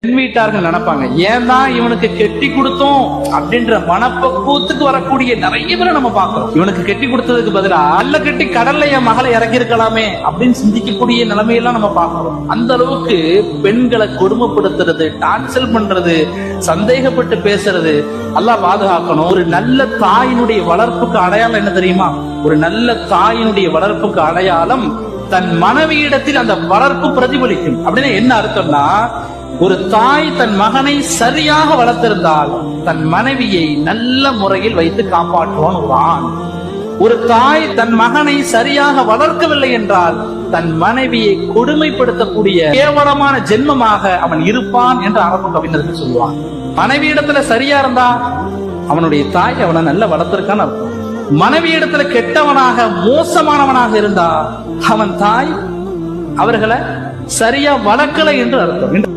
பெண் வீட்டார்கள் நினைப்பாங்க, ஏன் தான் இவனுக்கு கெட்டி கொடுத்தோம் அப்படின்ற மனப்பக்குவத்துக்கு வரக்கூடிய நிறைய பேரை நம்ம பார்க்கிறோம். இவனுக்கு கெட்டி கொடுத்ததுக்கு பதிலா அல்ல கெட்டி கடல்ல என் மகளை இறக்கி இருக்கலாமே அப்படின்னு சிந்திக்கக்கூடிய நிலைமையெல்லாம் நம்ம பார்க்கிறோம். அந்த அளவுக்கு பெண்களை கொடுமைப்படுத்துறது, டார்ச்சர் பண்றது, சந்தேகப்பட்டு பேசுறது அல்லாஹ் பாதுகாக்கணும். ஒரு நல்ல தாயினுடைய வளர்ப்புக்கு அடையாளம் என்ன தெரியுமா? ஒரு நல்ல தாயினுடைய வளர்ப்புக்கு அடையாளம் தன் மனைவியிடத்தில் அந்த வளர்ப்பு பிரதிபலிக்கும். அப்படின்னு என்ன அர்த்தம்னா, ஒரு தாய் தன் மகனை சரியாக வளர்த்திருந்தால் தன் மனைவியை நல்ல முறையில் வைத்து காப்பாற்றுவான் ஒரு ஆண். ஒரு தாய் தன் மகனை சரியாக வளர்க்கவில்லை என்றால் தன் மனைவியை கொடுமைப்படுத்தக்கூடிய கேவலமான ஜென்மமாக அவன் இருப்பான் என்று அரபு கவிஞர்கள் சொல்லுவான். மனைவி இடத்துல சரியா இருந்தா அவனுடைய தாய் அவனை நல்ல வளர்த்திருக்கான்னு அர்த்தம். மனைவி இடத்துல கெட்டவனாக மோசமானவனாக இருந்தா அவன் தாய் அவர்களை சரியா வளர்க்கலை என்று அர்த்தம்.